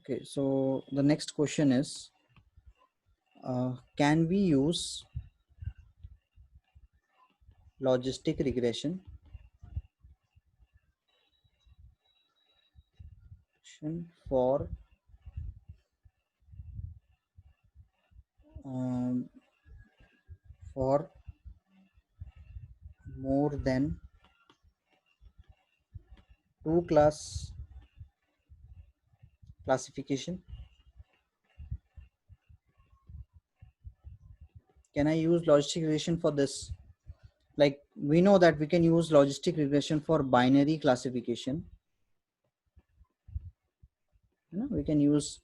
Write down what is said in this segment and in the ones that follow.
Okay, so the next question is, can we use logistic regression for um, for more than two class classification? Can I use logistic regression for this? Like, we know that we can use logistic regression for binary classification. We can use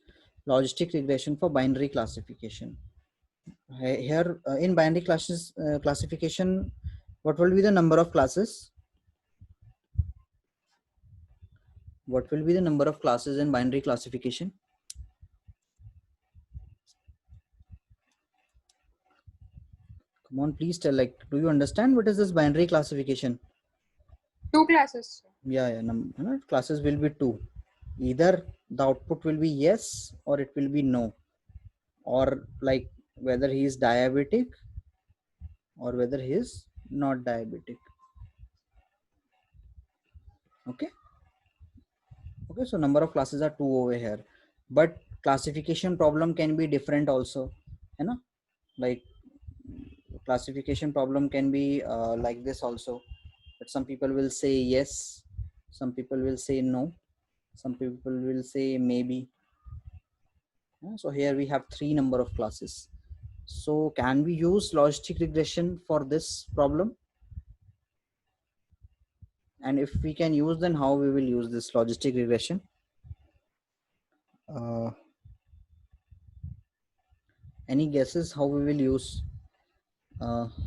logistic regression for binary classification. Here in binary classes classification, what will be the number of classes? What will be the number of classes in binary classification? Come on, please tell. Like, do you understand what is this binary classification? Two classes. Yeah, classes will be two. Either the output will be yes or it will be no, or like whether he is diabetic or whether he is not diabetic. Okay. Okay, so number of classes are two over here, but classification problem can be different also. Like classification problem can be like this also, but some people will say yes, some people will say no, some people will say maybe. So here we have three number of classes. So can we use logistic regression for this problem? And if we can use, then how we will use this logistic regression? uh, any guesses how we will use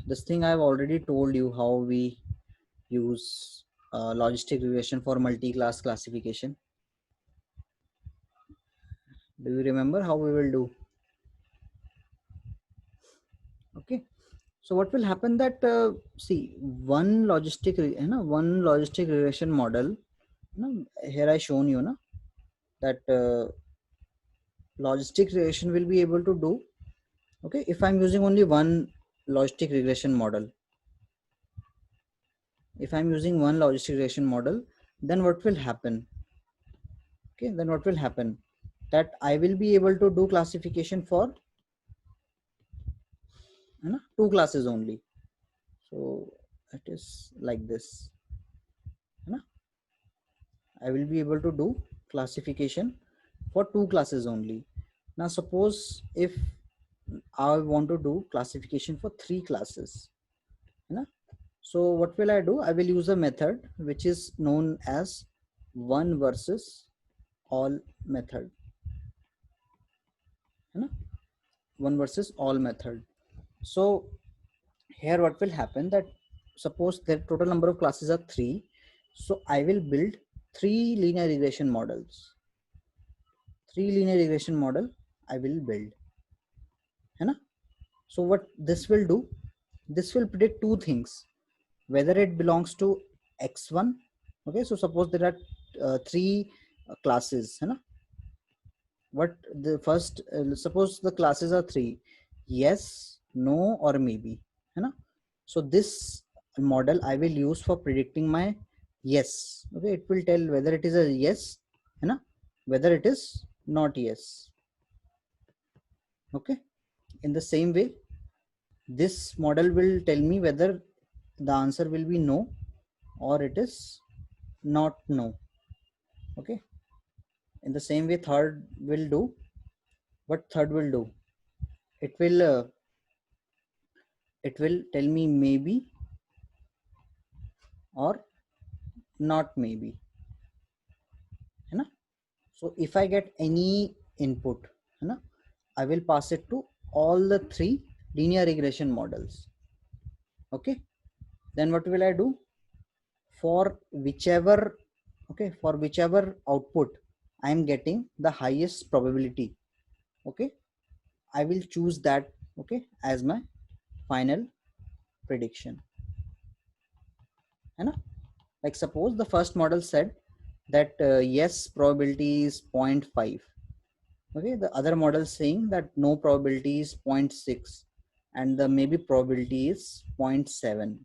this thing? I've already told you how we use logistic regression for multi-class classification. Do you remember how we will do? Okay, so what will happen that see, one logistic regression model, here I shown you that logistic regression will be able to do. Okay, if I'm using only one logistic regression model, if I'm using one logistic regression model, then what will happen? Okay, then what will happen, that I will be able to do classification for two classes only. So it is like this. I will be able to do classification for two classes only. Now suppose if I want to do classification for three classes, so what will I do? I will use a method which is known as one versus all method. One versus all method. So here what will happen, that suppose the total number of classes are three, so I will build three linear regression models. Three linear regression model I will build. So what this will do, this will predict two things, whether it belongs to x1. Okay, so suppose there are three classes, what the first suppose the classes are three, yes, no, or maybe. So this model I will use for predicting my yes. Okay, it will tell whether it is a yes, whether it is not yes. Okay, in the same way, this model will tell me whether the answer will be no or it is not no. Okay, in the same way, third will do. What third will do, it will tell me maybe or not maybe. So if I get any input, I will pass it to all the three linear regression models. Okay, then what will I do? For whichever output I am getting the highest probability, okay, I will choose that, okay, as my final prediction. Like suppose the first model said that yes, probability is 0.5, Okay, the other model saying that no probability is 0.6 and the maybe probability is 0.7.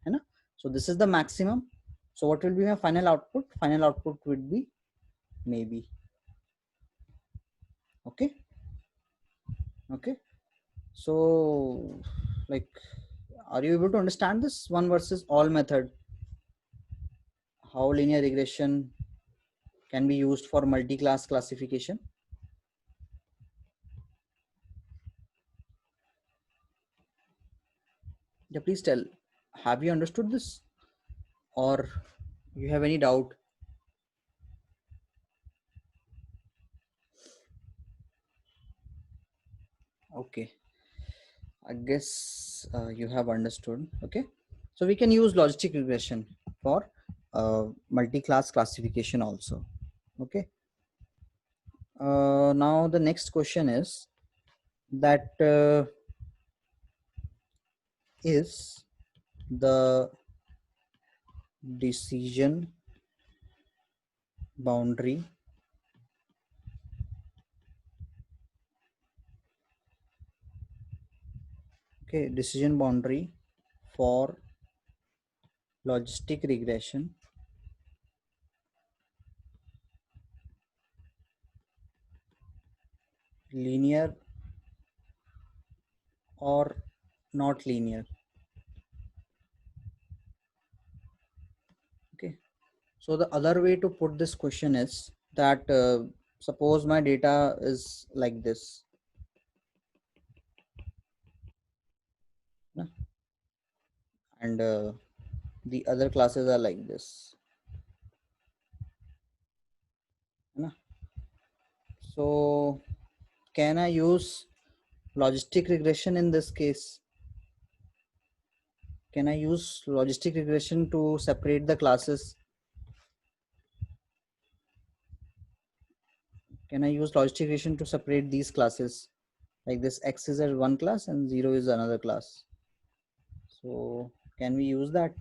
है ना? So this is the maximum. So what will be my final output? Final output would be maybe. Okay. Okay. So like, are you able to understand this one versus all method? How linear regression can be used for multi-class classification? Yeah, please tell. Have you understood this, or you have any doubt? Okay, I guess you have understood. Okay, so we can use logistic regression for multi-class classification also. Okay. Now the next question is that is the decision boundary decision boundary for logistic regression linear or not linear? Okay, so the other way to put this question is that suppose my data is like this, and the other classes are like this. So can I use logistic regression in this case? Can I use logistic regression to separate the classes? Can I use logistic regression to separate these classes? Like this X is one class and 0 is another class. So can we use that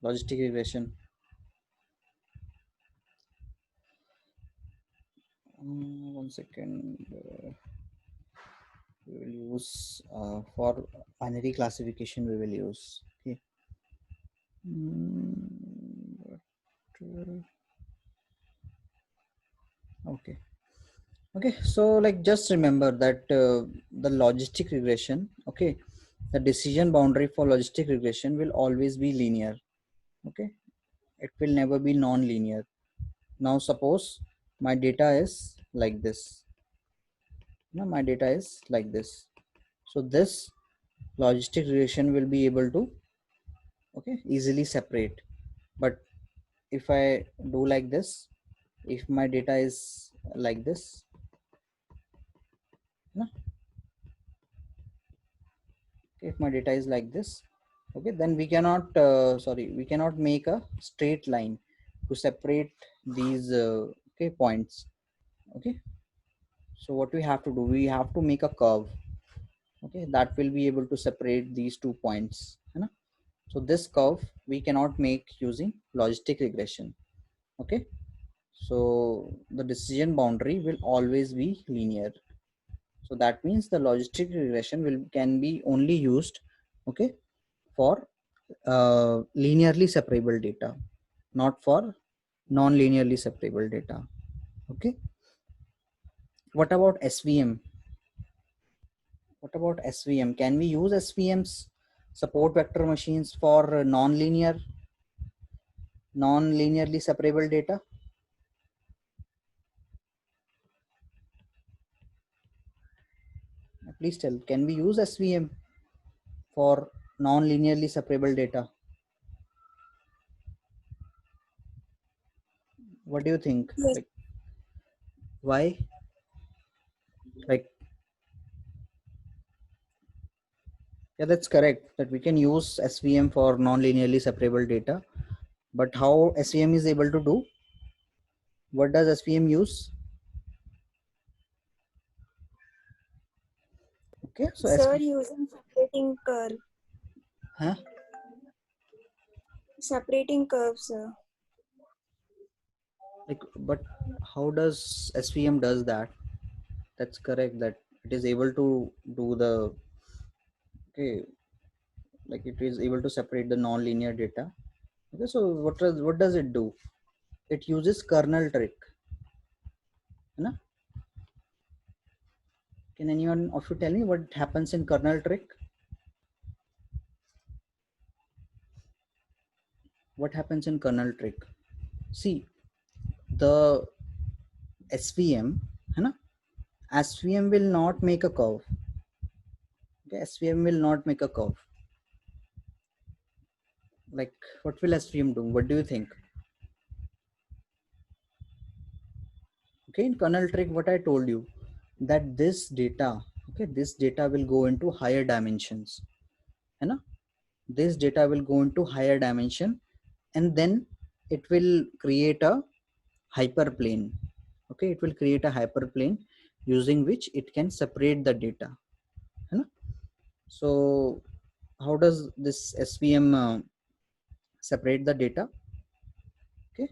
logistic regression? One second. We will use for binary classification. We will use. Okay. Okay. Okay. So like just remember that the logistic regression. Okay. The decision boundary for logistic regression will always be linear. Okay. It will never be non-linear. Now suppose my data is like this. Now my data is like this. So this logistic regression will be able to easily separate. But if I do like this, if my data is like this, if my data is like this, okay, then we cannot we cannot make a straight line to separate these points. Okay, so what we have to do, we have to make a curve, okay, that will be able to separate these 2 points, you know? So this curve we cannot make using logistic regression. Okay, so the decision boundary will always be linear. So that means the logistic regression can be only used, okay, for linearly separable data, not for non-linearly separable data. Okay, what about SVM? What about SVM? Can we use SVMs, support vector machines, for non-linearly separable data? Please tell, can we use SVM for non-linearly separable data? What do you think? Yes. Like, why? Like, yeah, that's correct, that we can use SVM for non-linearly separable data. But how SVM is able to do? What does SVM use? Okay, so Sir, using huh? separating curves, sir. like, but how does SVM does that? That's correct, that it is able to do the, okay, like it is able to separate the non-linear data. Okay, so what does it do? It uses kernel trick, you know? Can anyone of you tell me what happens in kernel trick? What happens in kernel trick? See, the SVM, है ना? SVM will not make a curve. Okay, SVM will not make a curve. Like, what will SVM do? What do you think? Okay, in kernel trick, what I told you, that this data, okay, this data will go into higher dimensions, है ना? This data will go into higher dimension, and then it will create a hyperplane. Okay, it will create a hyperplane using which it can separate the data, है ना? So how does this SVM separate the data? Okay,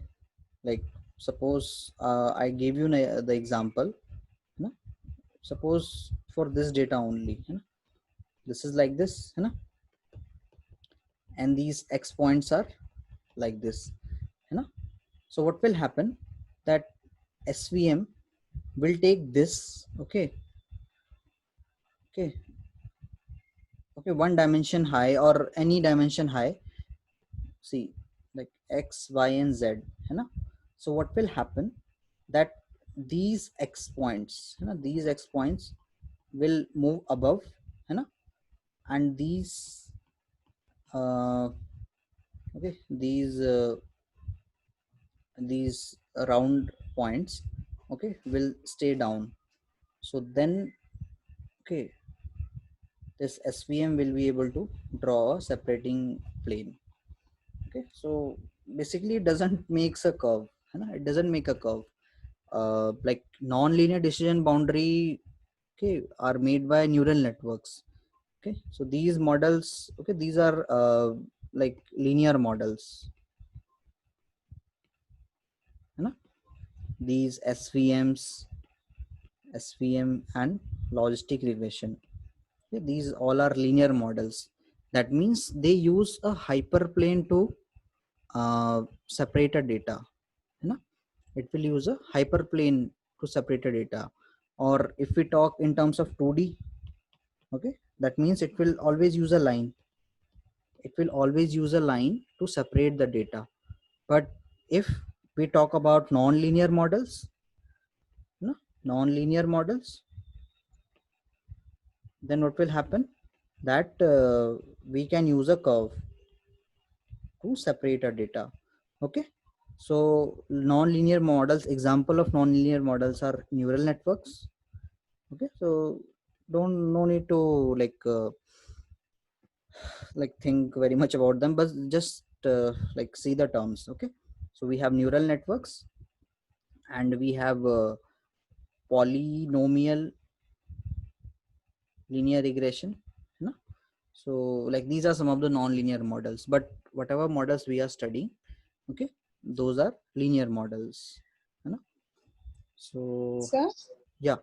like suppose I gave you the example, है ना? Suppose for this data only, है ना? This is like this, है ना? And these X points are like this, है ना? So what will happen, that SVM will take this, okay, okay, okay, one dimension high or any dimension high, see, like X, Y, and Z, है ना? So what will happen, that these X points, है ना, these X points will move above, है ना? And these okay, these round points, okay, will stay down. So then, okay, this SVM will be able to draw a separating plane. Okay, so basically it doesn't makes a curve, है ना? It doesn't make a curve. Like non-linear decision boundary, okay, are made by neural networks. Okay, so these models, okay, these are like linear models, है ना? These SVM and logistic regression, okay, these all are linear models. That means they use a hyperplane to separate a data, है ना? It will use a hyperplane to separate a data. Or if we talk in terms of 2D, okay, that means it will always use a line. It will always use a line to separate the data. But if we talk about non-linear models, no, non-linear models, then what will happen, that we can use a curve to separate our data. Okay, so non-linear models, example of non-linear models are neural networks. Okay, so don't no need to like think very much about them, but just like see the terms. Okay, so we have neural networks, and we have polynomial linear regression, no? So like these are some of the non-linear models, but whatever models we are studying, okay, those are linear models, you know? So Sir, yeah.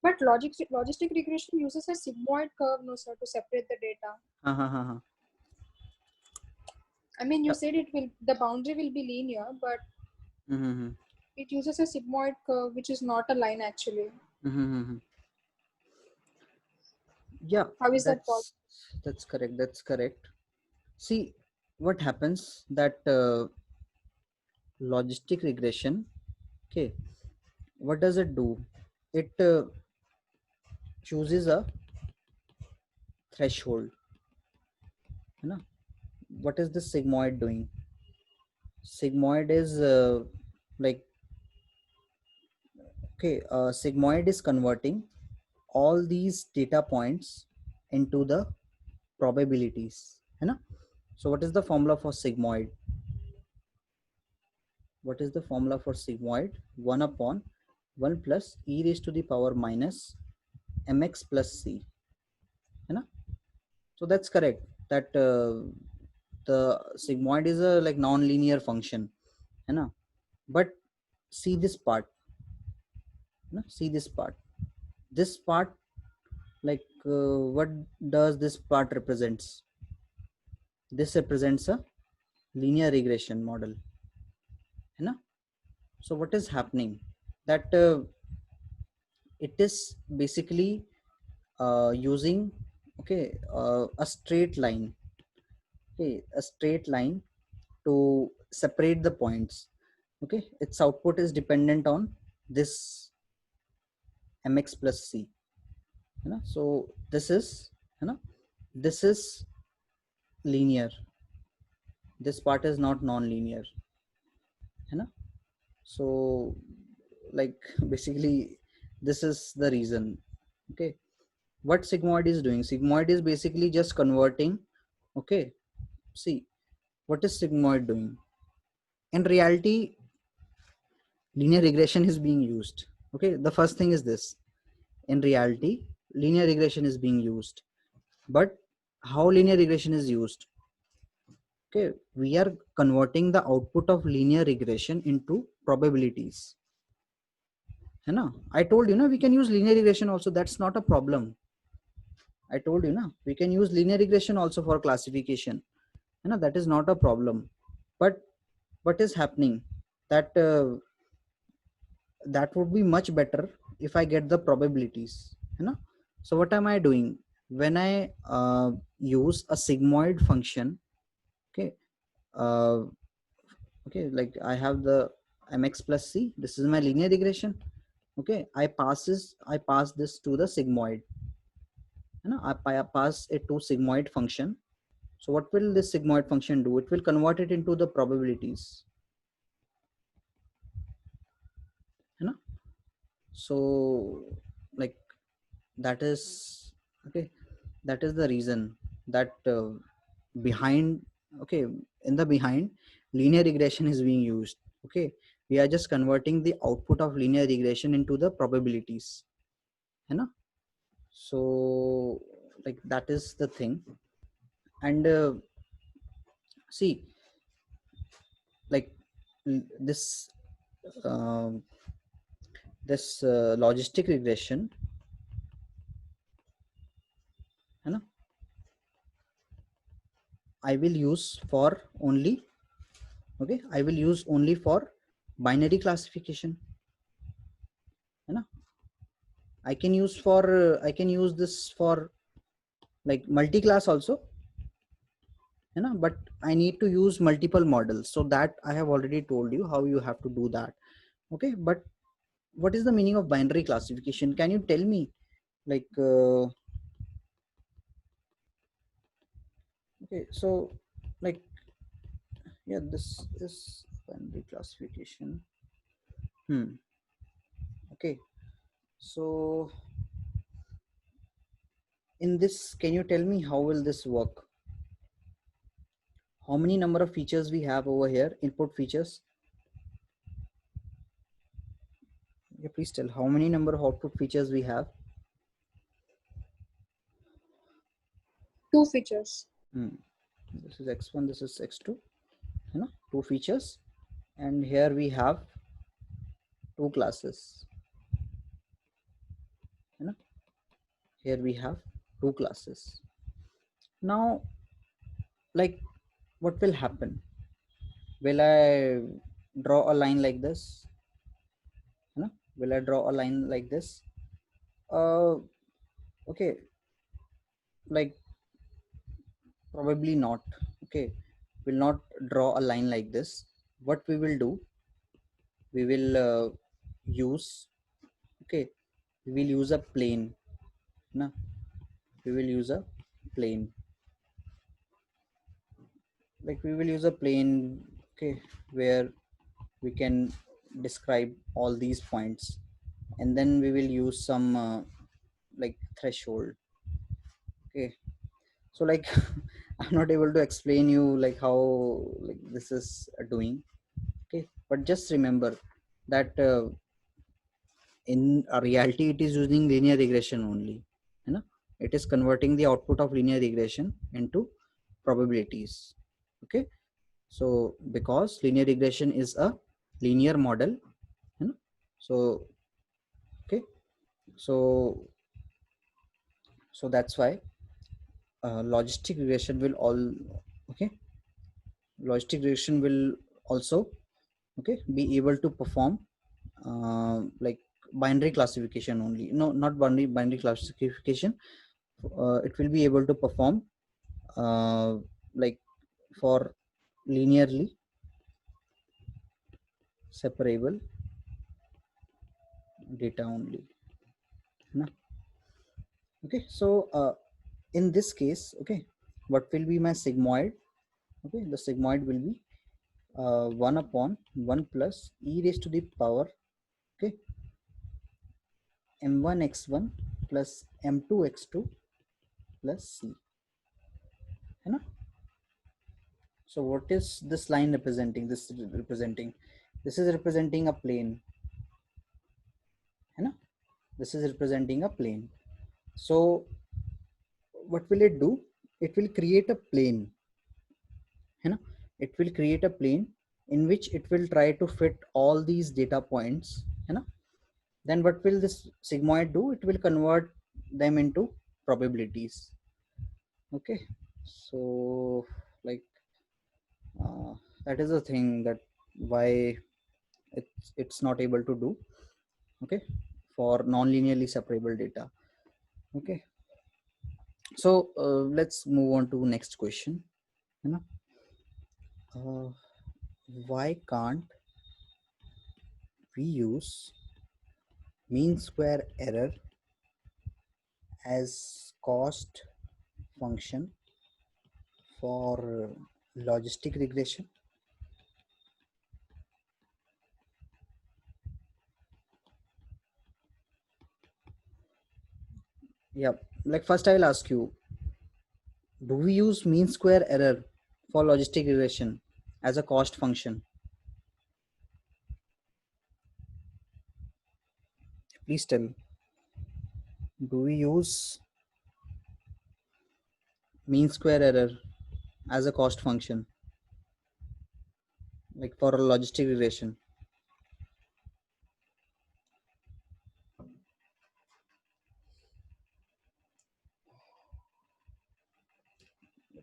but logistic regression uses a sigmoid curve, no sir, to separate the data. Uh-huh. I mean, you Yeah. said the boundary will be linear, but Mm-hmm. it uses a sigmoid curve, which is not a line actually. Mm-hmm. Yeah, How is that possible? that's correct, that's correct. See, what happens, that logistic regression, okay, what does it do? It chooses a threshold, you know? What is the sigmoid doing? Sigmoid is like, okay, sigmoid is converting all these data points into the probabilities, है ना? So what is the formula for sigmoid? What is the formula for sigmoid? 1 upon 1 plus e raised to the power minus mx plus c, है ना? So that's correct, that the sigmoid is a like non-linear function, है ना? but see this part, see this part, this part, like what does this part represents? This represents a linear regression model, है ना? So what is happening, that it is basically using, okay, a straight line, okay, a straight line to separate the points. Okay, its output is dependent on this mx plus c, you know? So this is, you know, this is linear, this part is not non-linear, you know? So like basically this is the reason. Okay, what sigmoid is doing, sigmoid is basically just converting. Okay, see what is sigmoid doing. In reality, linear regression is being used. Okay, the first thing is this, in reality linear regression is being used, but how linear regression is used? Okay, we are converting the output of linear regression into probabilities, है ना? I told you, we can use linear regression also, that's not a problem. I told you, we can use linear regression also for classification, that is not a problem. But what is happening, that that would be much better if I get the probabilities, so what am I doing when I use a sigmoid function? Okay, uh, okay, like I have the mx plus c, this is my linear regression. Okay, I pass this to the sigmoid, I pass it to sigmoid function. So what will this sigmoid function do? It will convert it into the probabilities, you know? So like that is, okay, that is the reason that behind, okay, in the behind linear regression is being used. Okay, we are just converting the output of linear regression into the probabilities, you know? So like that is the thing. And see, like this um, this logistic regression, you know, I will use for only, okay, I will use only for binary classification, you know? I can use for I can use this for like multi-class also, you know, but I need to use multiple models, so that I have already told you how you have to do that. Okay, but what is the meaning of binary classification? Can you tell me, like okay, so like, yeah, this is binary classification. Okay, so in this, can you tell me how will this work? How many number of features we have over here, input features? Yeah, please tell how many number of output features we have. Two features. This is x1, this is x2, two features, and here we have two classes, here we have two classes. Now like what will happen, will I draw a line like this, will I draw a line like this? Okay, like probably not. Okay, will not draw a line like this. What we will do, we will use, okay, we will use a plane, na? We will use a plane, like we will use a plane, okay, where we can describe all these points, and then we will use some like threshold. Okay, so like I'm not able to explain you like how like this is doing. Okay, but just remember that in a reality it is using linear regression only, it is converting the output of linear regression into probabilities. Okay, so because linear regression is a linear model, you know. So okay, so that's why logistic regression will all, okay, logistic regression will also, okay, be able to perform like binary classification only. No, not binary classification. It will be able to perform like for linearly separable data only. No? Okay, so in this case, okay, what will be my sigmoid? Okay, the sigmoid will be 1 upon 1 plus e raised to the power, okay, m1 x1 plus m2 x2 plus c, you know. So what is this line representing? This is representing a plane, you know. This is representing a plane. So what will it do? It will create a plane, you know. It will create a plane in which it will try to fit all these data points, you know. Then what will this sigmoid do? It will convert them into probabilities. Okay, so like that is the thing that why it's not able to do, okay, for non-linearly separable data. Okay, so let's move on to next question, you know. uh, why can't we use mean square error as cost function for logistic regression? Yeah, like first I will ask you, do we use mean square error for logistic regression as a cost function? Please tell. Do we use mean square error as a cost function, like for a logistic regression?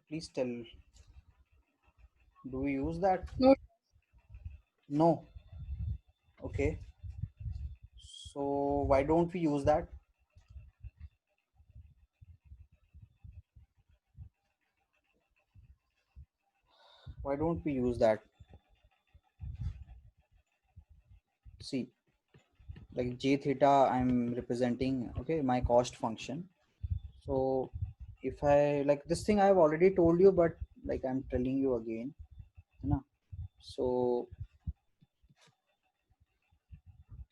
Please tell. Do we use that? No. No. Okay. So why don't we use that? Why don't we use that? See, like j theta I'm representing, okay, my cost function. So if I, like this thing I've already told you, but like I'm telling you again, you know. So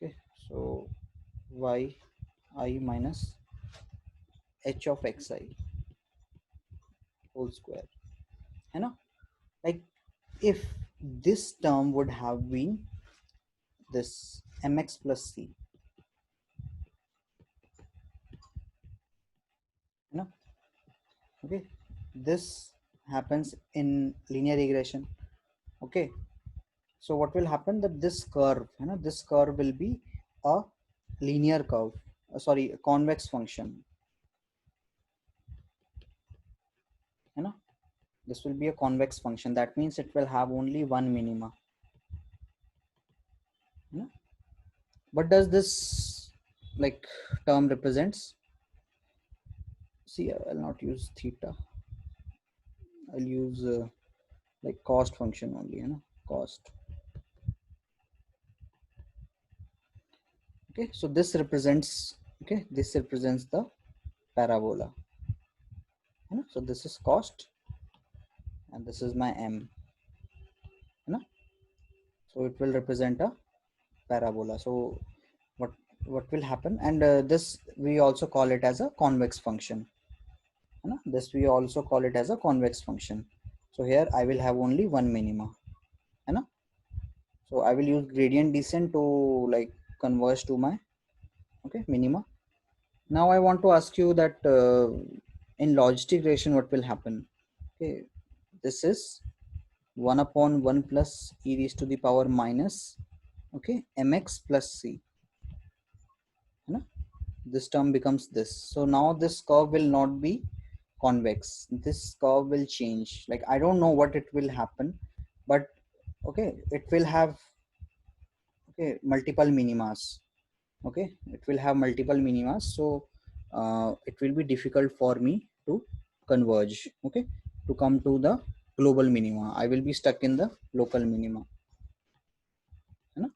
okay, so y I minus h of xi whole square, you know. Like if this term would have been this mx plus c, you know. Okay, this happens in linear regression. Okay, so what will happen, that this curve, you know, this curve will be a linear curve, sorry, a convex function, you know. This will be a convex function. That means it will have only one minima, you know. What does this like term represents? See, I'll not use theta, I'll use like cost function only, you know, cost. Okay, so this represents, okay, this represents the parabola, you know. So this is cost and this is my m, you know. So it will represent a parabola. So what will happen, and this we also call it as a convex function, you know. This we also call it as a convex function. So here I will have only one minima, you know. So I will use gradient descent to like converge to my, okay, minima. Now I want to ask you that in logistic regression what will happen? Okay, this is 1 upon 1 plus e raised to the power minus Okay, mx plus c, है ना? This term becomes this. So now this curve will not be convex. This curve will change. Like I don't know what it will happen, but okay, it will have okay multiple minimas. Okay, it will have multiple minimas. So it will be difficult for me to converge. Okay, to come to the global minima. I will be stuck in the local minima. You know,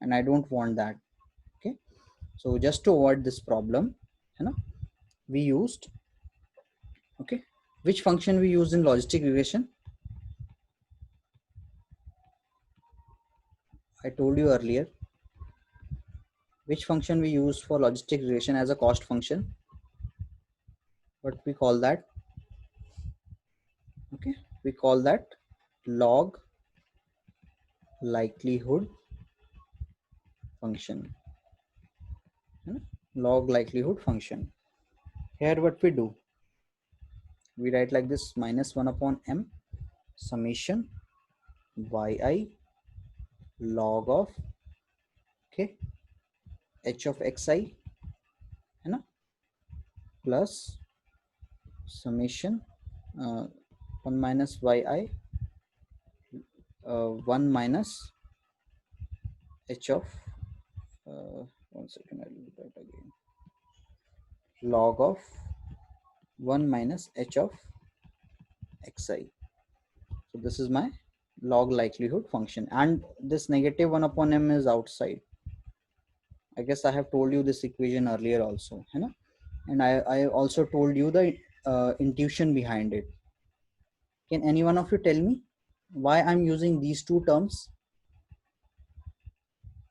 and I don't want that. Okay, so just to avoid this problem, you know, we used okay which function we use in logistic regression. I told you earlier which function we use for logistic regression as a cost function. What we call that? Okay, we call that log likelihood function. Log likelihood function. Here what we do, we write like this: minus 1 upon m summation yi log of okay h of xi, है ना, plus summation 1 minus yi 1 minus h of 1 second, I will write again, log of 1 minus h of xi. So this is my log likelihood function, and this negative 1 upon m is outside. I guess I have told you this equation earlier also, है ना? And I also told you the intuition behind it. Can any one of you tell me why I'm using these two terms?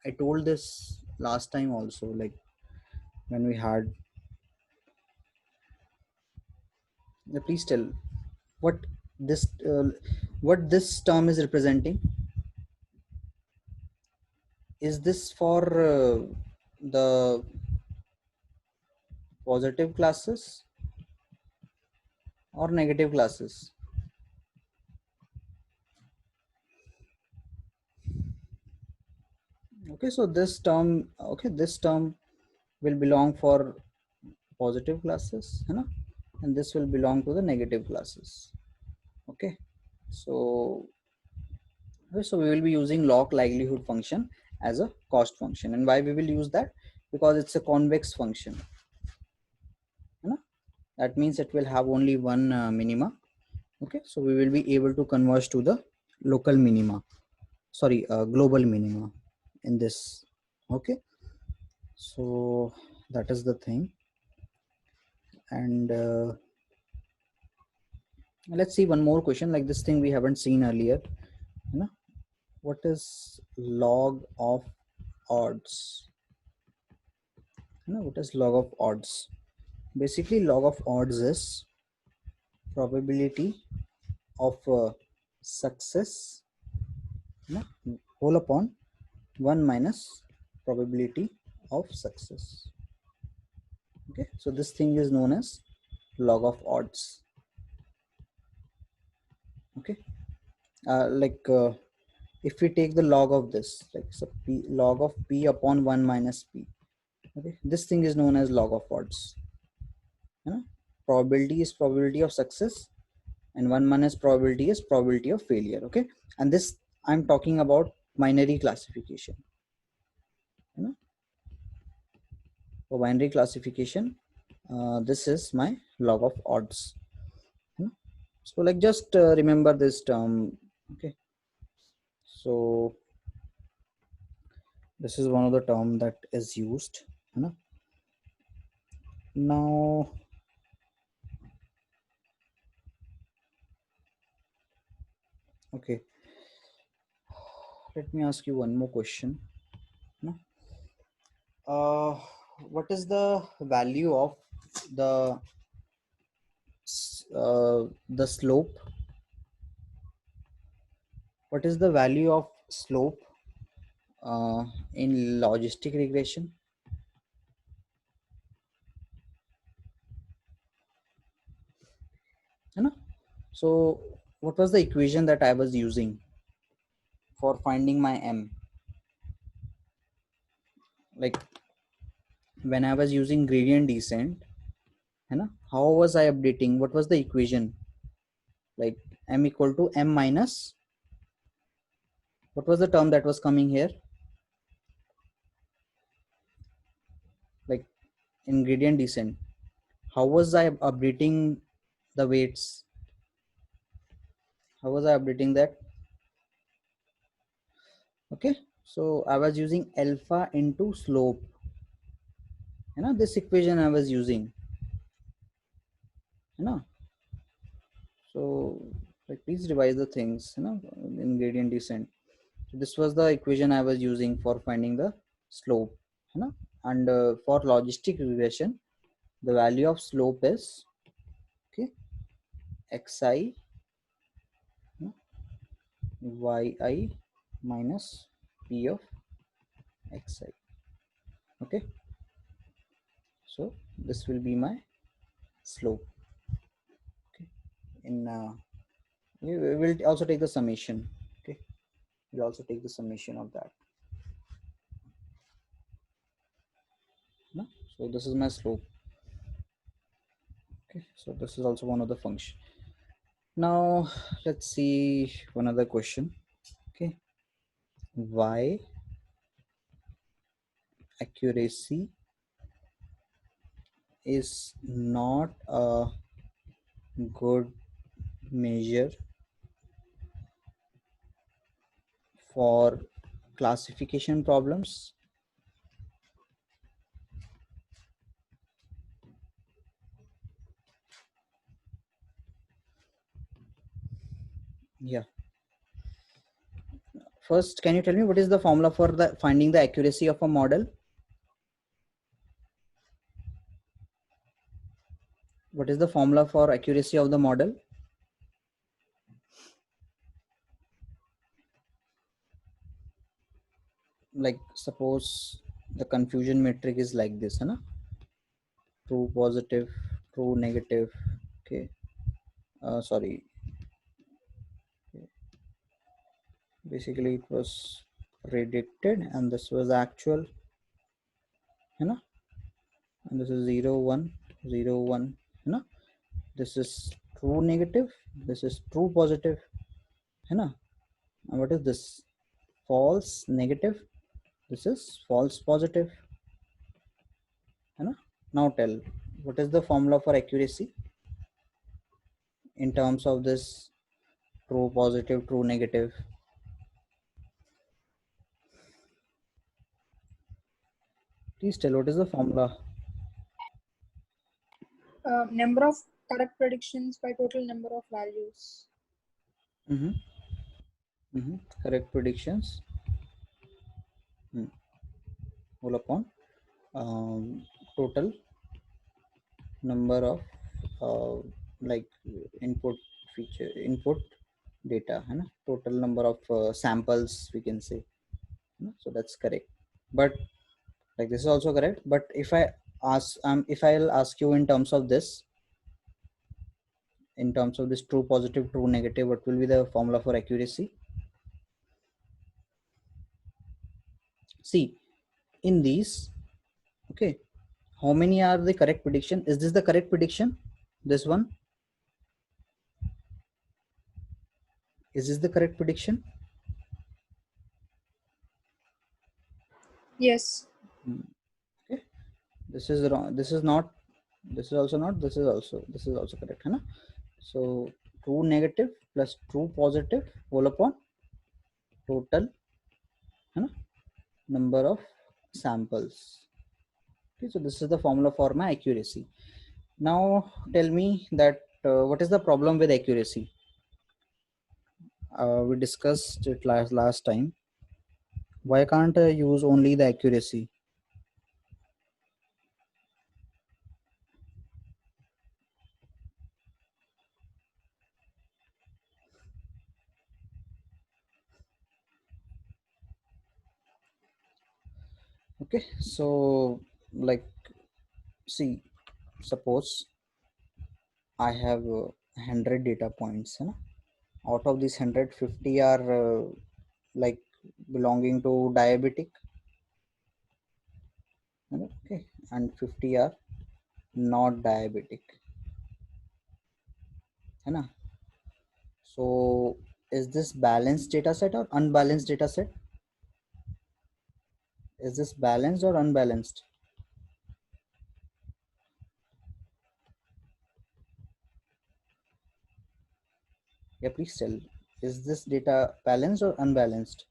I told this last time also, like when we had. Please tell what this uh, what this term is representing. Is this for the positive classes or negative classes? Okay, so this term, okay, this term will belong for positive classes, है ना? And this will belong to the negative classes. Okay, so so we will be using log likelihood function as a cost function. And why we will use that? Because it's a convex function, है ना? That means it will have only one minima. Okay, so we will be able to converge to the local minima, sorry, global minima in this. Okay, so that is the thing. And let's see one more question, like this thing we haven't seen earlier, you know. What is log of odds? You know, what is log of odds? Basically log of odds is probability of success, you know, whole upon 1 minus probability of success. Okay, so this thing is known as log of odds. Okay, if we take the log of this, like so p log of p upon 1 minus p, okay, this thing is known as log of odds. Probability is probability of success, and 1 minus probability is probability of failure. Okay, and this I'm talking about binary classification. You know, for binary classification, this is my log of odds. So like just remember this term. Okay, so this is one of the term that is used, you know. Now okay, let me ask you one more question, you know. What is the value of the the slope? What is the value of slope in logistic regression? You know, so what was the equation that I was using for finding my m? like when I was using gradient descent, है ना, how was I updating? What was the equation? Like m equal to m minus, what was the term that was coming here? Like in gradient descent, how was I updating the weights? How was I updating that? Okay, so I was using alpha into slope, you know, this equation I was using, you know. So like please revise the things, you know, in gradient descent. So this was the equation I was using for finding the slope, you know. And for logistic regression, the value of slope is, okay, xi, you know, yi minus p of xi. Okay, so this will be my slope. Okay, in we will also take the summation. Okay, we'll also take the summation of that. No? So this is my slope. Okay, so this is also one of the function. Now let's see one other question. Okay, why accuracy is not a good measure for classification problems? Yeah, first can you tell me what is the formula for the finding the accuracy of a model? What is the formula for accuracy of the model? Like suppose the confusion metric is like this, है ना? True positive, true negative. Okay, sorry, basically it was predicted and this was actual, you know, and this is 0 1 0 1, you know, this is true negative, this is true positive, you know, and what is this? False negative, this is false positive, you know. Now tell, what is the formula for accuracy in terms of this true positive, true negative? Please tell, what is the formula? Number of correct predictions by total number of values. Mm-hmm. Mm-hmm. Correct predictions, whole upon total number of like input feature input data, है ना, total number of samples we can say, है ना? So that's correct, but like this is also correct, but if I ask if I'll ask you in terms of this, in terms of this true positive, true negative, what will be the formula for accuracy? See, in these, okay, how many are the correct prediction? Is this the correct prediction? This one, is this the correct prediction? Yes. Okay, this is wrong, this is not, this is also not, this is also, this is also correct, है ना? So true negative plus true positive whole upon total, है ना, number of samples. Okay, so this is the formula for my accuracy. Now tell me that what is the problem with accuracy? We discussed it last time. Why can't I use only the accuracy? Okay, so like, see, suppose I have 100 data points, you know? Out of these 150 are like belonging to diabetic, Okay, and 50 are not diabetic, है ना? So is this balanced data set or unbalanced data set? Is this balanced or unbalanced? Yeah, please tell. Is this data balanced or unbalanced?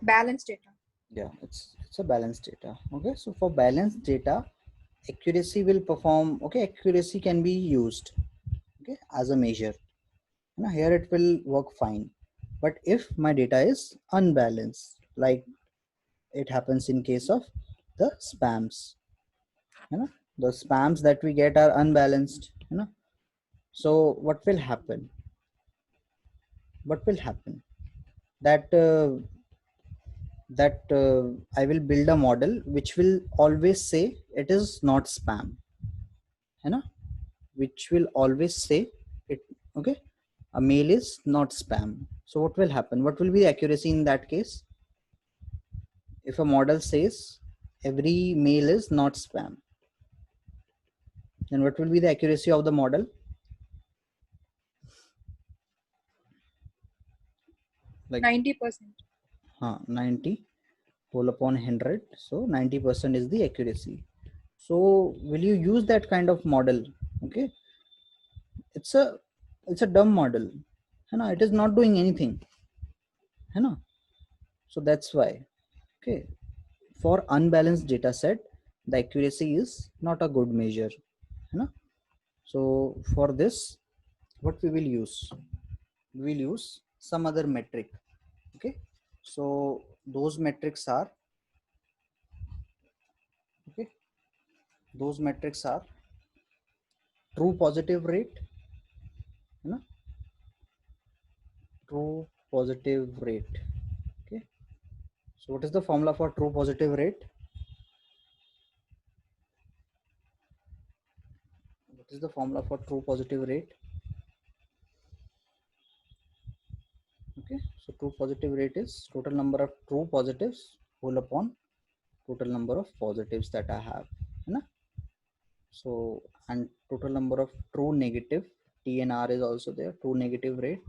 Balanced data. Yeah, it's a balanced data. Okay, so for balanced data, accuracy will perform. Okay, accuracy can be used, okay, as a measure. Now here it will work fine. But if my data is unbalanced, like it happens in case of the spams, you know, the spams that we get are unbalanced, you know. So what will happen that I will build a model which will always say it is not spam, you know, which will always say it, okay, a mail is not spam. So what will happen, what will be the accuracy in that case? If a model says every mail is not spam, then what will be the accuracy of the model? Like 90%. 90 whole upon 100, so 90% is the accuracy. So will you use that kind of model? Okay, it's a it's a dumb model, you know, it is not doing anything, you know. So that's why, okay, for unbalanced data set, the accuracy is not a good measure, you know. So for this, what we will use, we will use some other metric. Okay, so those metrics are, okay, those metrics are true positive rate, you know, true positive rate. Okay, so what is the formula for true positive rate? What is the formula for true positive rate? Okay, so true positive rate is total number of true positives whole upon total number of positives that I have, you know. So and total number of true negative, TNR is also there, true negative rate,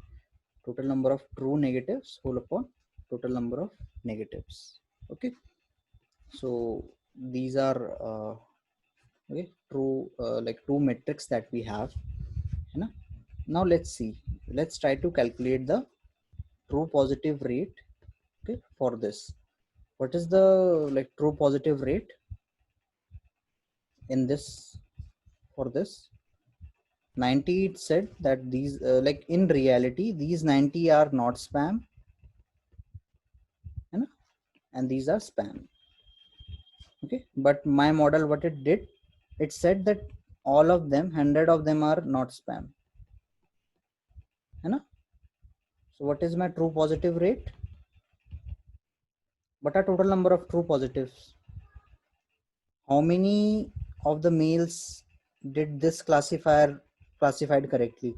total number of true negatives whole upon total number of negatives. Okay, so these are okay, true like two metrics that we have, you know. Now let's see, let's try to calculate the true positive rate. Okay, for this, what is the like true positive rate in this? For this 90, it said that these like in reality these 90 are not spam, you know, and these are spam. Okay, but my model, what it did, it said that all of them, 100 of them are not spam, you know. So what is my true positive rate? What are total number of true positives? How many of the mails did this classifier classified correctly?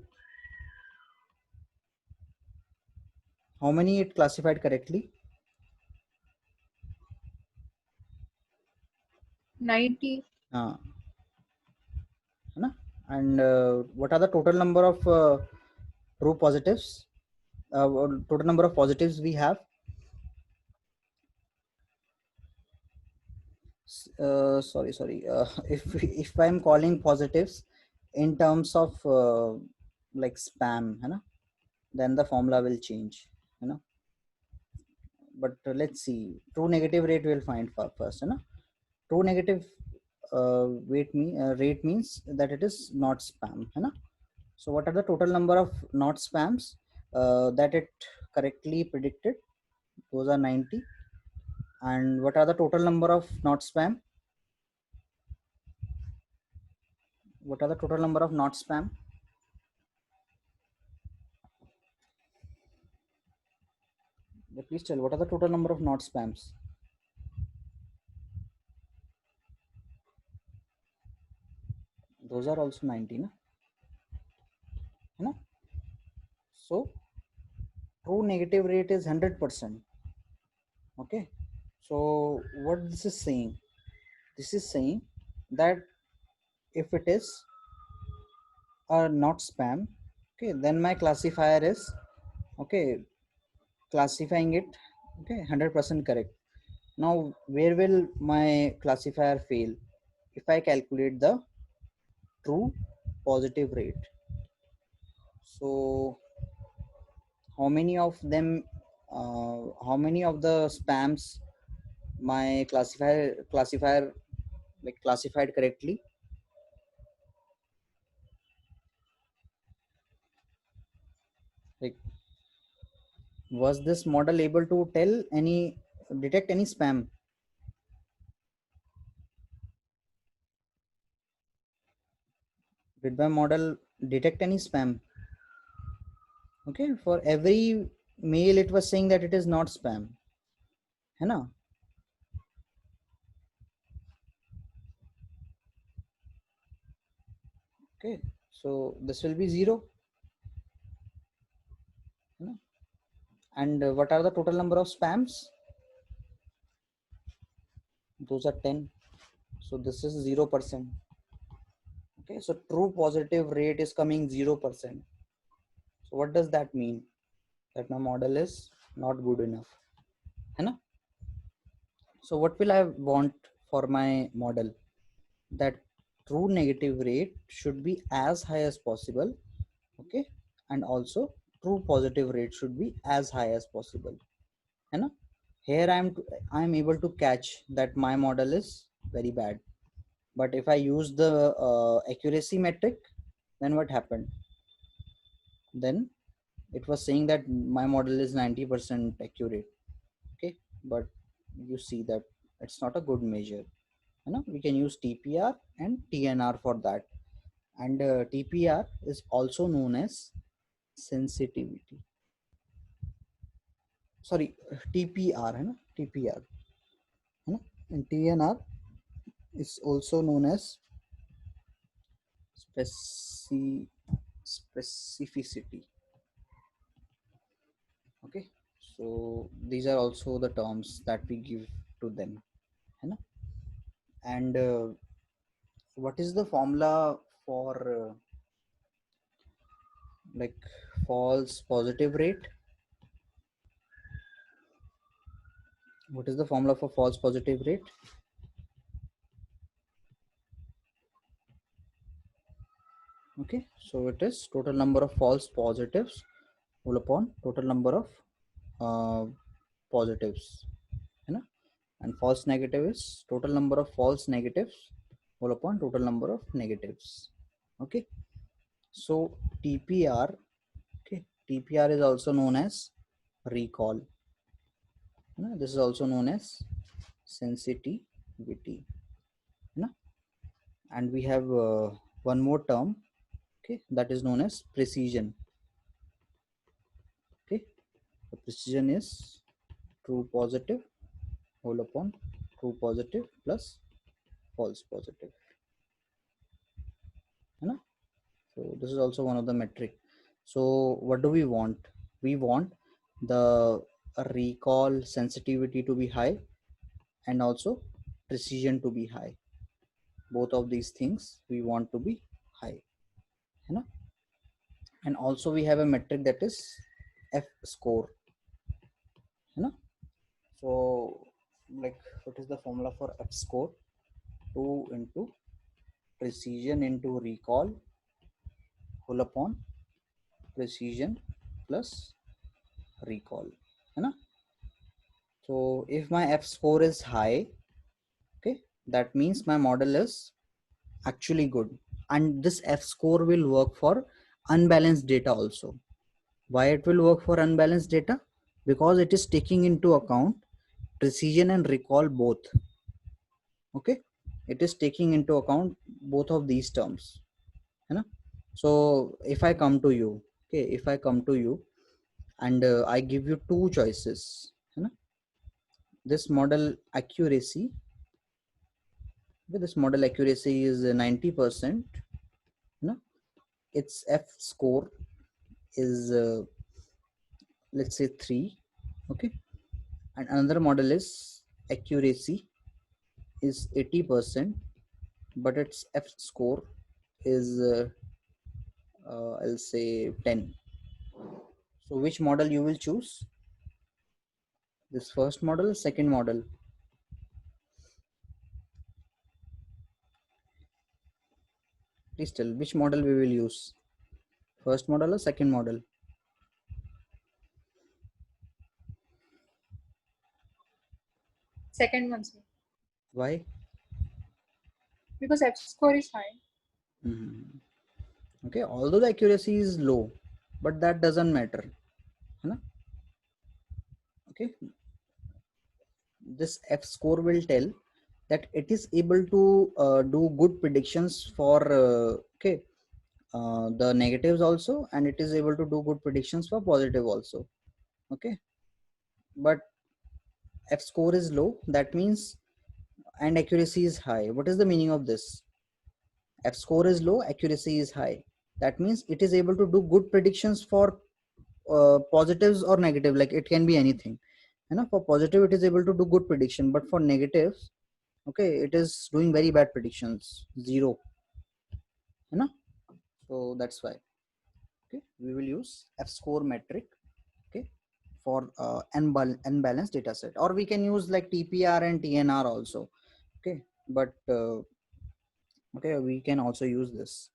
How many it classified correctly? 90. uh, है ना? And what are the total number of true positives, total number of positives we have? Sorry, if I'm calling positives in terms of like spam, है ना, then the formula will change, you know. But let's see, true negative rate we'll find first, you know. True negative rate means that it is not spam, you know. So what are the total number of not spams that it correctly predicted? Those are 90. And what are the total number of not spam? What are the total number of not spam? Yeah, please tell, what are the total number of not spams? Those are also 90, na? है ना? So true negative rate is 100%. Okay, So what this is saying? This is saying that if it is not spam, okay, then my classifier is okay, classifying it, okay, 100% correct. Now where will my classifier fail? If I calculate the true positive rate. So how many of them, how many of the spams my classifier like classified correctly? Like, was this model able to tell any, detect any spam? Did my model detect any spam? Okay, for every mail it was saying that it is not spam, है ना? Okay, so this will be 0, है ना? And what are the total number of spams? Those are 10. So this is 0%. Okay, so true positive rate is coming 0%. So what does that mean? That my model is not good enough, है ना? So what will I want for my model? That true negative rate should be as high as possible, okay, and also true positive rate should be as high as possible, है ना? Here I'm able to catch that my model is very bad, but if I use the accuracy metric, then what happened? Then it was saying that my model is 90% accurate, okay, but you see that it's not a good measure, you know. We can use TPR and TNR for that, and TPR is also known as sensitivity, sorry, TPR है ना, TPR है ना, and TNR is also known as specificity. Okay, so these are also the terms that we give to them, है ना? And what is the formula for like false positive rate? What is the formula for false positive rate? Okay, so it is total number of false positives whole upon total number of positives, है ना? And false negative is total number of false negatives whole upon total number of negatives. Okay, so TPR, okay, TPR is also known as recall, है ना? This is also known as sensitivity, है ना? And we have one more term, okay, that is known as precision. Okay, the precision is true positive whole upon true positive plus false positive, है ना? So this is also one of the metric. So what do we want? We want the recall sensitivity to be high and also precision to be high. Both of these things we want to be high, है ना? And also we have a metric that is F score, है ना? So like what is the formula for F score? 2 into precision into recall whole upon precision plus recall, है ना? So if my F score is high, okay, that means my model is actually good, and this F score will work for unbalanced data also. Why it will work for unbalanced data? Because it is taking into account precision and recall both. Okay, it is taking into account both of these terms, है ना? So if I come to you, okay, if I come to you and I give you two choices, है ना? This model accuracy, okay, this model accuracy is 90%, you know, its F score is let's say 3, okay, and another model is accuracy is 80%, but its F score is I'll say 10. So which model you will choose? This first model, second model? Please tell which model we will use. First model or second model? Second one, sir. Why? Because F score is high. Mhm. Okay, although the accuracy is low, but that doesn't matter. है ना? Okay, this F score will tell that it is able to do good predictions for the negatives also, and it is able to do good predictions for positive also. Okay, but F score is low, that means, and accuracy is high. What is the meaning of this? F score is low, accuracy is high. That means it is able to do good predictions for positives or negative, like it can be anything. You know, for positive it is able to do good prediction, but for negatives, okay, it is doing very bad predictions, zero. You know, so that's why. Okay, we will use F score metric. Okay, for unbalanced data set, or we can use like TPR and TNR also. Okay, but okay, we can also use this.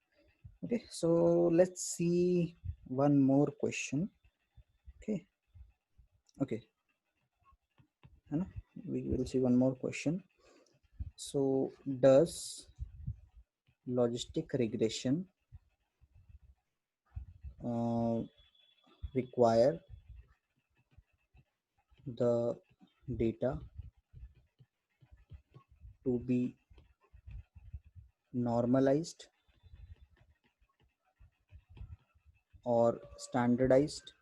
Okay, so let's see one more question. Okay, okay, we will see one more question. So does logistic regression require the data to be normalized or standardized?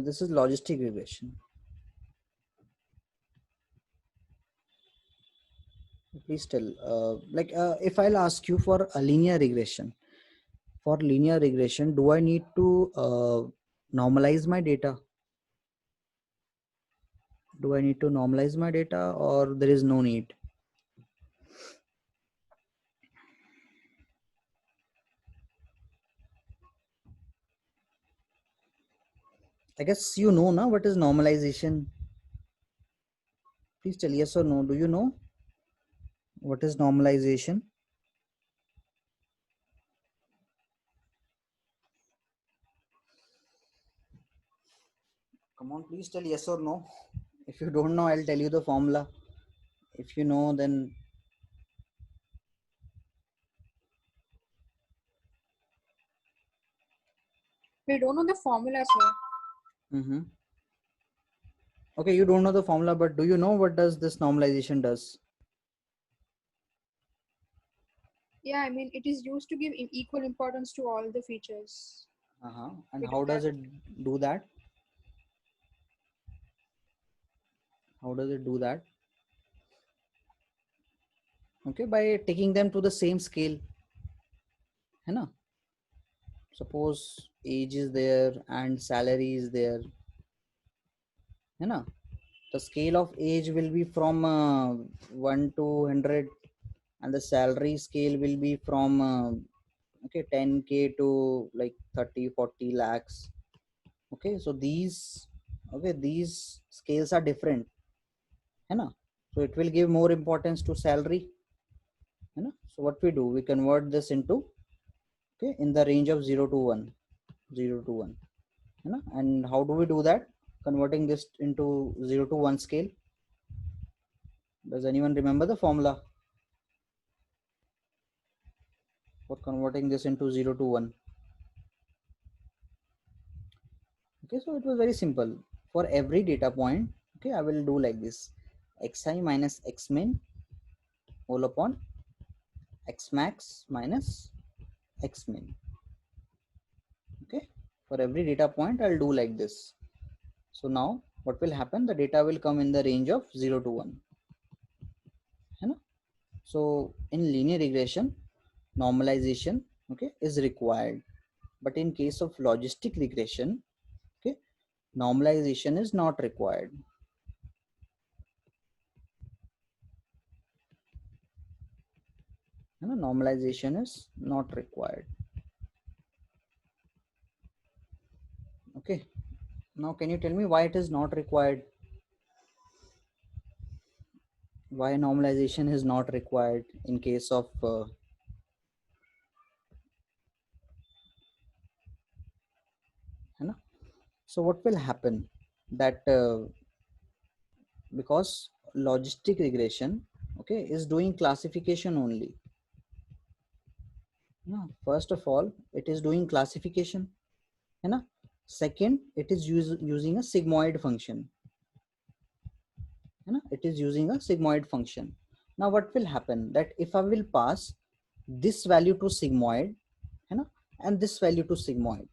This is logistic regression. Please tell, if I'll ask you for a linear regression, do I need to normalize my data? Do I need to normalize my data, or there is no need? I guess you know now what is normalization. Please tell yes or no. Do you know what is normalization? Come on, please tell yes or no. If you don't know, I'll tell you the formula. If you know, then We don't know the formula, sir. okay, you don't know the formula, but do you know what does this normalization does? Yeah, I mean, it is used to give equal importance to all the features. And We do how that. does it do that? How does it do that? Okay, by taking them to the same scale. है ना? Suppose age is there and salary is there. है ना? The scale of age will be from 1 to 100, and the salary scale will be from okay 10k to like 30-40 lakhs. Okay, so these scales are different, है ना? So it will give more importance to salary, है ना? So what we do, we convert this into, okay, in the range of 0 to 1, 0 to 1, है ना? And how do we do that, converting this into 0 to 1 scale? Does anyone remember the formula for converting this into 0 to 1? Okay, so it was very simple. For every data point, okay, I will do like this: xi minus xmin whole upon xmax minus xmin. Okay, for every data point I'll do like this. So now what will happen, the data will come in the range of 0 to 1, you know? So in linear regression, normalization, okay, is required, but in case of logistic regression, okay, normalization is not required. Normalization is not required. Okay, now can you tell me why it is not required? Why normalization is not required in case of so what will happen that because logistic regression, okay, is doing classification only. No, first of all, it is doing classification. Second, it is using a sigmoid function. It is using a sigmoid function. Now what will happen that if I will pass this value to sigmoid and this value to sigmoid,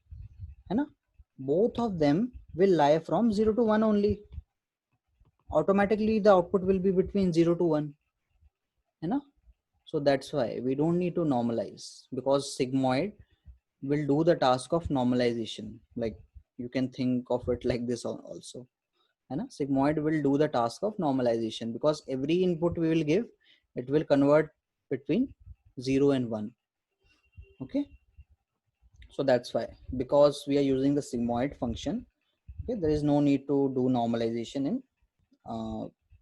both of them will lie from 0 to 1 only. Automatically the output will be between 0 to 1. So that's why we don't need to normalize, because sigmoid will do the task of normalization. Like you can think of it like this also. Sigmoid will do the task of normalization, because every input we will give, it will convert between 0 and 1. Okay, so that's why, because we are using the sigmoid function, okay, there is no need to do normalization in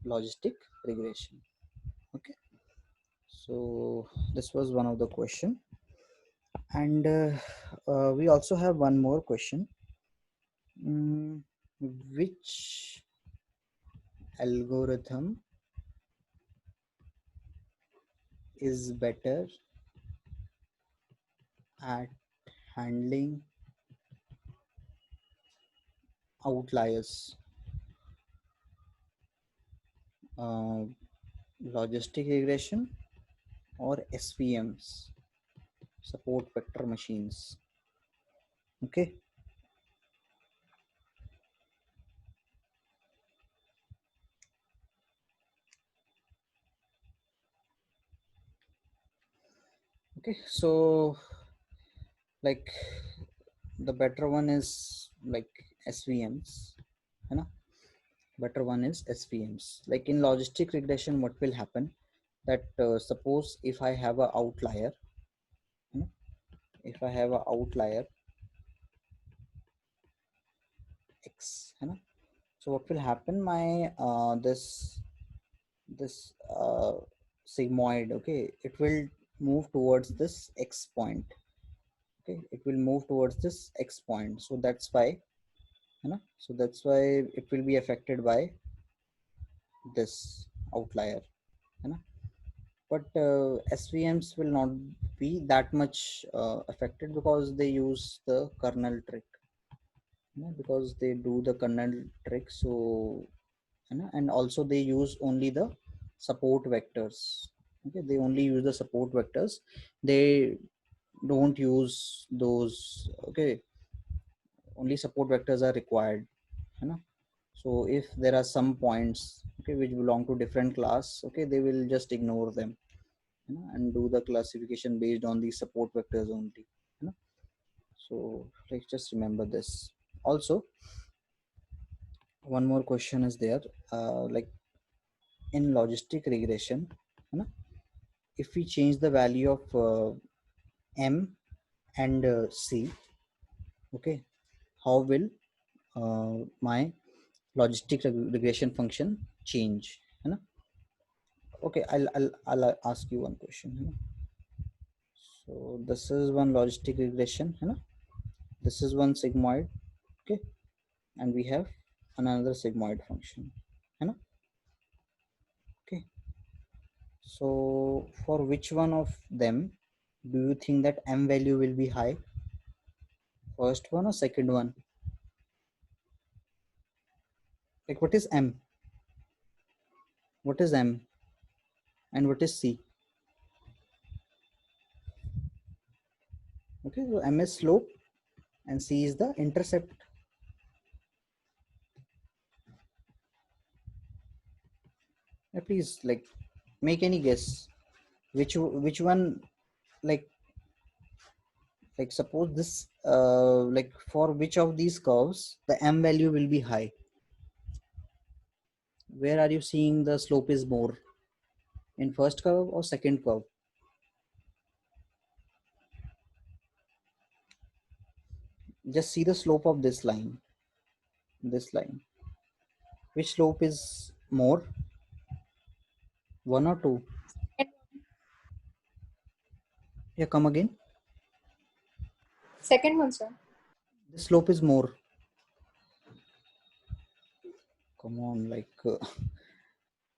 logistic regression. Okay, so this was one of the question, and we also have one more question. Which algorithm is better at handling outliers? uh, Logistic regression or SVMs, support vector machines? Okay, okay, so like the better one is like SVMs, you know, better one is SVMs. Like in logistic regression, what will happen that suppose if I have a outlier, you know, if I have a outlier X, so what will happen, my this sigmoid, okay, it will move towards this X point. Okay, it will move towards this X point, so that's why, so that's why it will be affected by this outlier, but SVMs will not be that much affected, because they use the kernel trick, because they do the kernel trick. So and also they use only the support vectors. Okay, they only use the support vectors, they don't use those. Okay, only support vectors are required, so if there are some points, okay, which belong to different class, okay, they will just ignore them, and do the classification based on the support vectors only, so let's just remember this. Also, one more question is there, like in logistic regression, if we change the value of M and C, okay, how will my logistic regression function change, okay, I'll ask you one question, so this is one logistic regression, this is one sigmoid, okay, and we have another sigmoid function, okay, so for which one of them do you think that M value will be high, first one or second one? Like what is M, what is M, and what is C? Okay, so M is slope and C is the intercept. Please, like, make any guess, which one, like suppose this like for which of these curves the m value will be high? Where are you seeing the slope is more, in first curve or second curve? Just see the slope of this line, which slope is more, 1 or 2? Yeah, come again. Second one, sir. The slope is more. Come on, like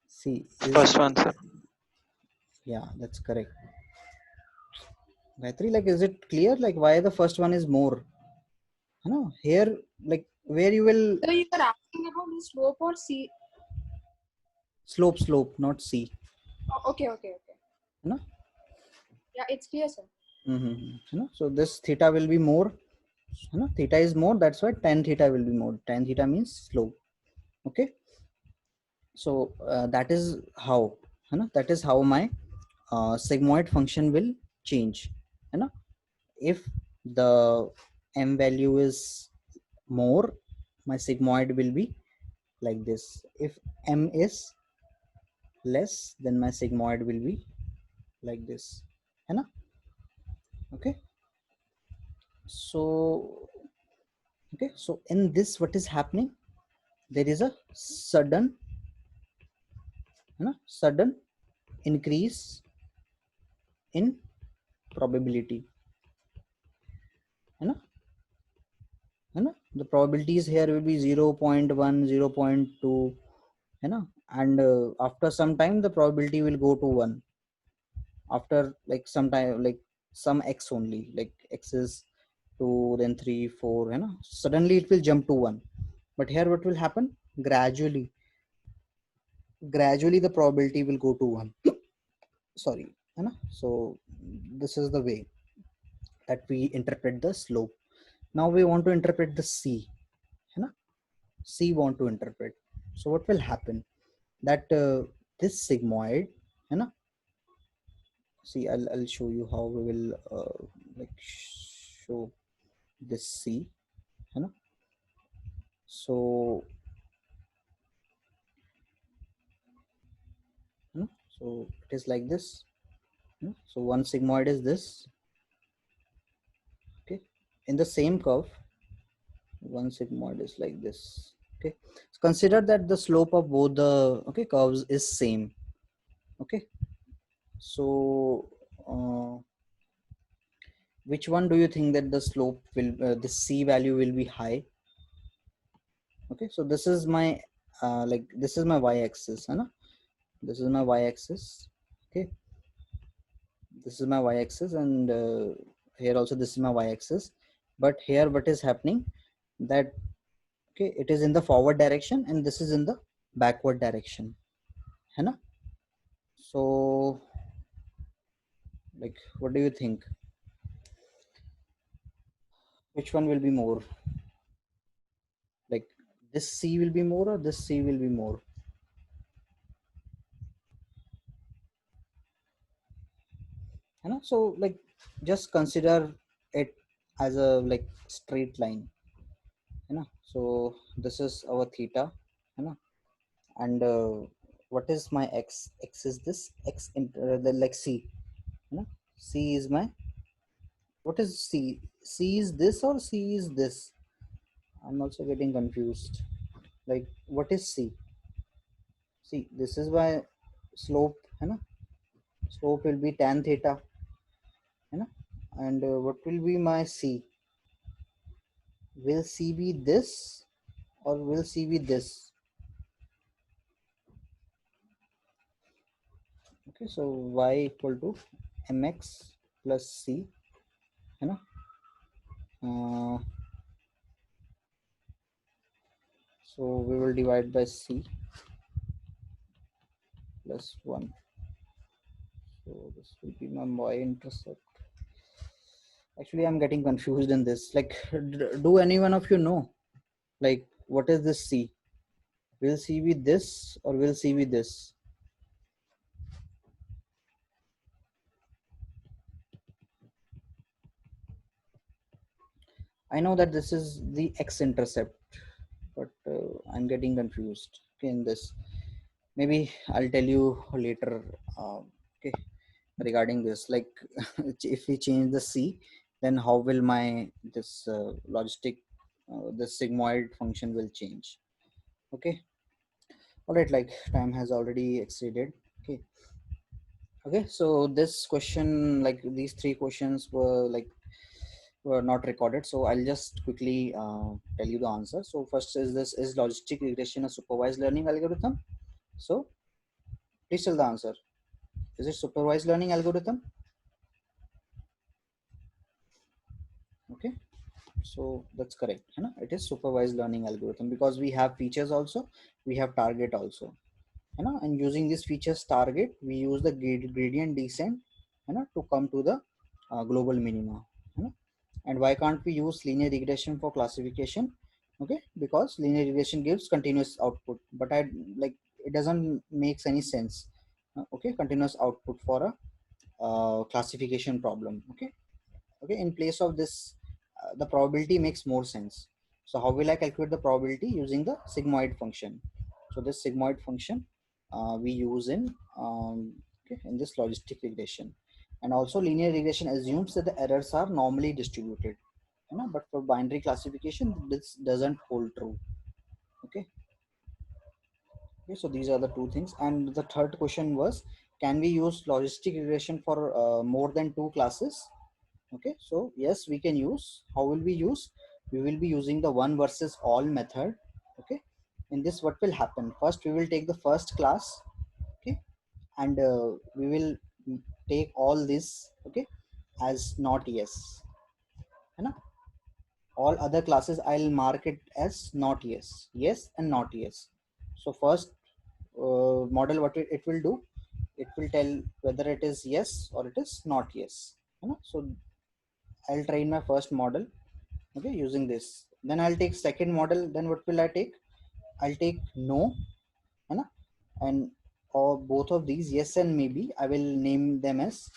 see, First one, sir. yeah, that's correct. Gayatri, like, is it clear, like, why the first one is more? No, here, like, where you will So you were asking about the slope or C? slope, not C. Oh, okay. No? Yeah, it's clear, sir. So this theta will be more. Theta is more. That's why tan theta will be more. Tan theta means slope. Okay. So that is how. That is how my sigmoid function will change. If the m value is more, my sigmoid will be like this. If m is less, then my sigmoid will be like this. Okay. So in this, what is happening? There is a sudden increase in probability. The probabilities here will be 0.1, 0.2, and after some time the probability will go to 1. After like some time, like some x only, like x is 2, then 3, 4, suddenly it will jump to 1. But here what will happen? Gradually the probability will go to 1. Sorry. So this is the way that we interpret the slope. Now we want to interpret the c. C want to interpret. So what will happen? That this sigmoid, see, I'll show you how we will like show this C. So so it is like this. So one sigmoid is this. Okay, in the same curve, one sigmoid is like this. Okay, so consider that the slope of both the curves is same. Okay, so which one do you think that the slope will the c value will be high? Okay, so this is my like this is my y-axis, this is my y-axis. Okay, this is my y-axis, and here also this is my y-axis. But here what is happening, that okay, it is in the forward direction and this is in the backward direction. So like, what do you think, which one will be more? Like, this c will be more or this c will be more? So like, just consider it as a like straight line. So this is our theta, and what is my x is this x in the like c. C is my, what is c is this or c is this? I'm also getting confused. Like, what is c? See, this is my slope, slope will be tan theta, and what will be my c? Will c be this or will c be this? Okay, so y equal to mx plus c, uh, so we will divide by c plus 1. So this will be my y-intercept. Actually, I'm getting confused in this. Like, do any one of you know, like, what is this c? Will c be this or will c be this? I know that this is the x-intercept, but I'm getting confused. Okay, in this, maybe I'll tell you later. Okay, regarding this, like if we change the c, then how will my this logistic this sigmoid function will change. Okay, all right, like time has already exceeded. Okay, okay, so this question, like these three questions were not recorded, so I'll just quickly tell you the answer. So first is this: is logistic regression a supervised learning algorithm? So please tell the answer. Is it supervised learning algorithm? Okay, so that's correct, you know, it is supervised learning algorithm because we have features also, we have target also, you know, and using these features target, we use the gradient descent, you know, to come to the global minima, you know. And why can't we use linear regression for classification? Okay, because linear regression gives continuous output, but I like it doesn't makes any sense. Okay, continuous output for a classification problem. Okay, okay, in place of this the probability makes more sense. So how will I calculate the probability? Using the sigmoid function. So this sigmoid function we use in okay, in this logistic regression. And also linear regression assumes that the errors are normally distributed, you know, but for binary classification this doesn't hold true. Okay, okay, so these are the two things. And the third question was, can we use logistic regression for more than two classes? Okay, so yes, we can use. How will we use? We will be using the one versus all method. Okay, in this what will happen? First we will take the first class. Okay, and we will take all this, okay, as not yes, you know. All other classes I'll mark it as not yes, yes and not yes. So first model, what it will do, it will tell whether it is yes or it is not yes, you know. So I'll train my first model, okay, using this. Then I'll take second model. Then what will I take? I'll take no, you know, and or both of these yes and maybe I will name them as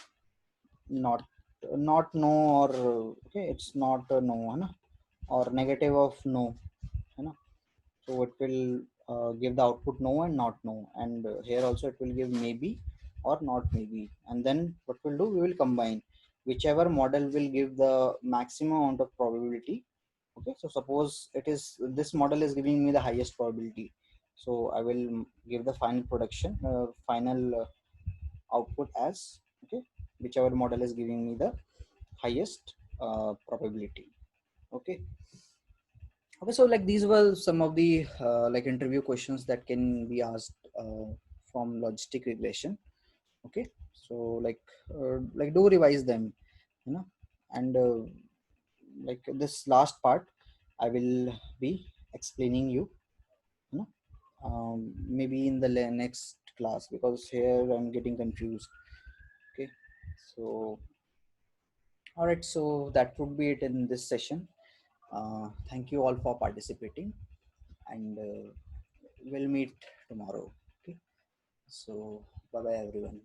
not, not no, or okay, it's not a no, है ना? Or negative of no, है ना? So it will give the output no and not no, and here also it will give maybe or not maybe. And then what we'll do, we will combine whichever model will give the maximum amount of probability. Okay, so suppose it is this model is giving me the highest probability, so I will give the final production final output as, okay, whichever model is giving me the highest probability. Okay, okay, so like these were some of the like interview questions that can be asked from logistic regression. Okay, so like do revise them, you know. And like this last part I will be explaining you, you know, maybe in the next class, because here I'm getting confused. Okay, so all right, so that would be it in this session. Thank you all for participating, and we'll meet tomorrow. Okay, so bye bye everyone.